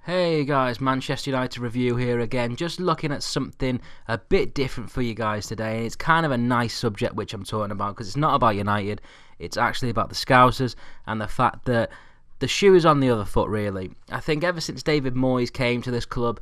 Hey guys, Manchester United review here again, just looking at something a bit different for you guys today, and it's kind of a nice subject which I'm talking about because it's not about United, it's actually about the Scousers and the fact that the shoe is on the other foot really. I think ever since David Moyes came to this club,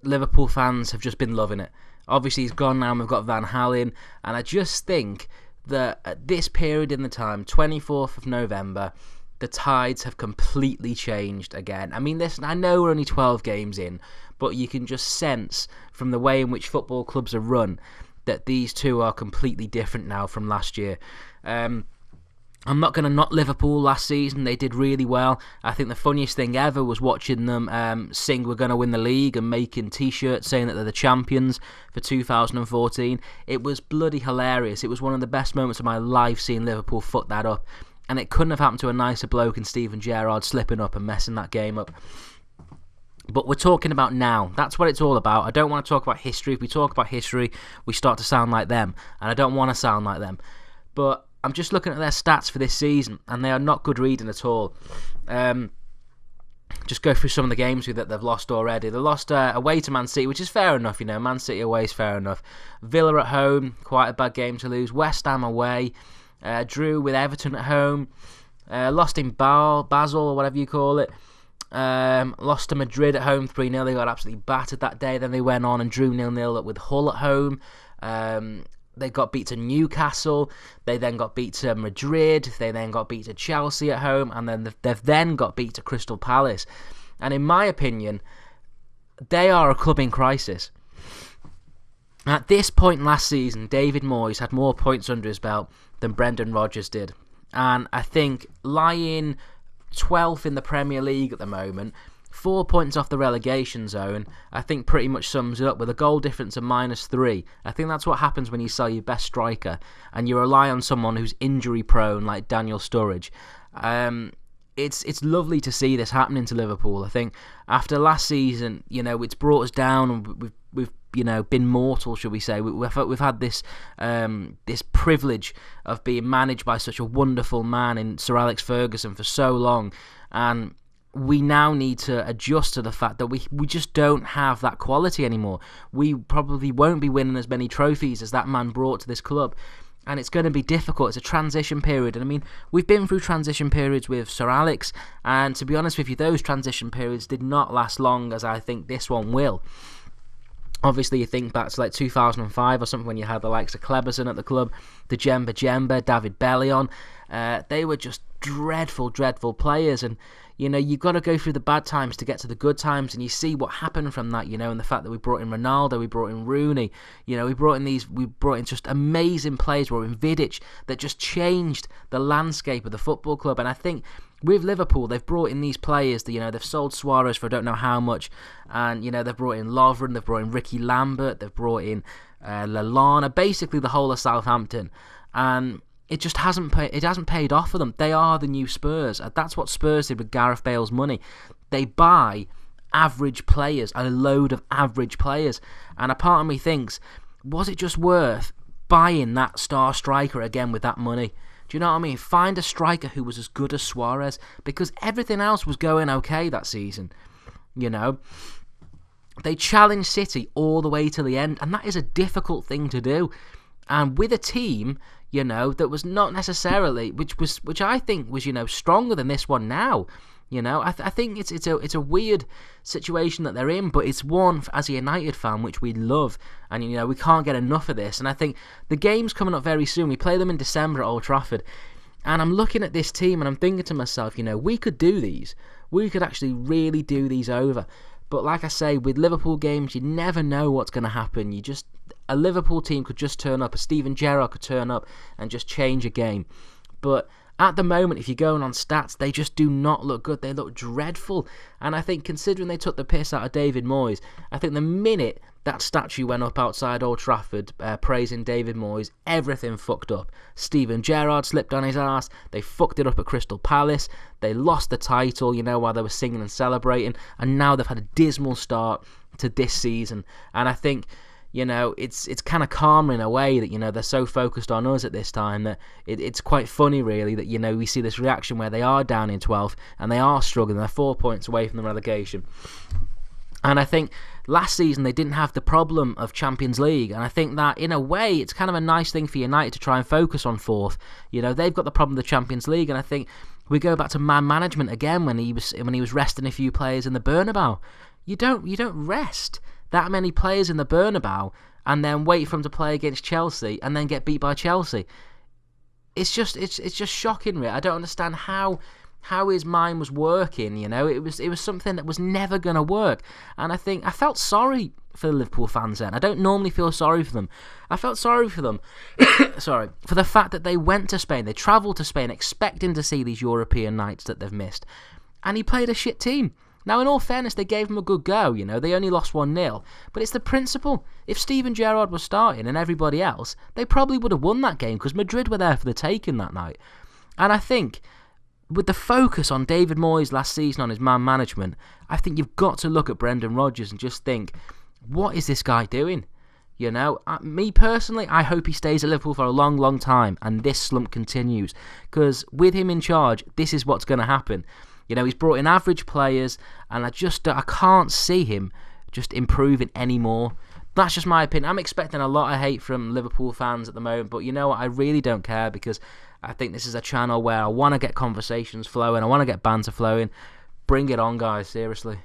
Liverpool fans have just been loving it. Obviously he's gone now and we've got Van Halen, and I just think that at this period in the time, 24th of November, the tides have completely changed again. I mean, listen, I know we're only 12 games in, but you can just sense from the way in which football clubs are run that these two are completely different now from last year. I'm not going to knock Liverpool last season. They did really well. I think the funniest thing ever was watching them sing "We're going to win the league" and making t-shirts saying that they're the champions for 2014. It was bloody hilarious. It was one of the best moments of my life seeing Liverpool foot that up. And it couldn't have happened to a nicer bloke in Steven Gerrard slipping up and messing that game up. But we're talking about now. That's what it's all about. I don't want to talk about history. If we talk about history, we start to sound like them. And I don't want to sound like them. But I'm just looking at their stats for this season, and they are not good reading at all. Just go through some of the games that they've lost already. They lost away to Man City, which is fair enough. You know, Man City away is fair enough. Villa at home, quite a bad game to lose. West Ham away. Drew with Everton at home, lost in Basel or whatever you call it, lost to Madrid at home 3-0, they got absolutely battered that day, then they went on and drew 0-0 with Hull at home, they got beat to Newcastle, they then got beat to Madrid, they then got beat to Chelsea at home, and then they've then got beat to Crystal Palace, and in my opinion, they are a club in crisis. At this point last season, David Moyes had more points under his belt than Brendan Rodgers did. And I think lying 12th in the Premier League at the moment, 4 points off the relegation zone, I think pretty much sums it up with a goal difference of -3. I think that's what happens when you sell your best striker and you rely on someone who's injury prone like Daniel Sturridge. It's lovely to see this happening to Liverpool. I think after last season, you know, it's brought us down, and we've you know, been mortal, should we say. We've had this this privilege of being managed by such a wonderful man in Sir Alex Ferguson for so long, and we now need to adjust to the fact that we just don't have that quality anymore. We probably won't be winning as many trophies as that man brought to this club. And it's going to be difficult. It's a transition period. And I mean, we've been through transition periods with Sir Alex, and to be honest with you, those transition periods did not last long as I think this one will. Obviously, you think back to like 2005 or something when you had the likes of Kleberson at the club, the Djemba, David Bellion. They were just dreadful, dreadful players. And, you know, you've got to go through the bad times to get to the good times. And you see what happened from that, you know, and the fact that we brought in Ronaldo, we brought in Rooney. You know, we brought in just amazing players. We brought in Vidic that just changed the landscape of the football club. And I think with Liverpool, they've brought in these players that, you know, they've sold Suarez for I don't know how much, and, you know, they've brought in Lovren, they've brought in Ricky Lambert, they've brought in Lallana, basically the whole of Southampton, and it just hasn't paid off for them. They are the new Spurs. That's what Spurs did with Gareth Bale's money. They buy average players, a load of average players, and a part of me thinks, was it just worth buying that star striker again with that money? Do you know what I mean? Find a striker who was as good as Suarez, because everything else was going okay that season. You know, they challenged City all the way to the end, and that is a difficult thing to do. And with a team, you know, that was not necessarily, which I think was, you know, stronger than this one now. You know, I think it's a weird situation that they're in, but it's one as a United fan which we love, and you know we can't get enough of this. And I think the game's coming up very soon. We play them in December at Old Trafford, and I'm looking at this team and I'm thinking to myself, you know, we could do these. We could actually really do these over. But like I say, with Liverpool games, you never know what's going to happen. A Liverpool team could just turn up, a Steven Gerrard could turn up and just change a game. But at the moment, if you're going on stats, they just do not look good. They look dreadful. And I think considering they took the piss out of David Moyes, I think the minute that statue went up outside Old Trafford praising David Moyes, everything fucked up. Steven Gerrard slipped on his ass. They fucked it up at Crystal Palace. They lost the title, you know, while they were singing and celebrating. And now they've had a dismal start to this season. And I think, it's kind of calmer in a way that, they're so focused on us at this time that it's quite funny, really, that, we see this reaction where they are down in 12th and they are struggling. They're 4 points away from the relegation. And I think last season they didn't have the problem of Champions League, and I think that in a way it's kind of a nice thing for United to try and focus on 4th. They've got the problem of the Champions League, and I think we go back to man management again when he was resting a few players in the Bernabeu. You don't rest that many players in the Bernabeu and then wait for them to play against Chelsea and then get beat by Chelsea. It's just shocking, really. I don't understand how his mind was working. It was something that was never going to work. And I think I felt sorry for the Liverpool fans then. I don't normally feel sorry for them. I felt sorry for them for the fact that they went to Spain. They travelled to Spain expecting to see these European nights that they've missed, and he played a shit team. Now, in all fairness, they gave him a good go. They only lost 1-0, but it's the principle. If Steven Gerrard was starting and everybody else, they probably would have won that game because Madrid were there for the taking that night. And I think with the focus on David Moyes last season on his man management, I think you've got to look at Brendan Rodgers and just think, what is this guy doing? Me personally, I hope he stays at Liverpool for a long, long time and this slump continues, because with him in charge, this is what's going to happen. He's brought in average players, and I can't see him just improving anymore. That's just my opinion. I'm expecting a lot of hate from Liverpool fans at the moment, but you know what? I really don't care, because I think this is a channel where I want to get conversations flowing. I want to get banter flowing. Bring it on, guys. Seriously.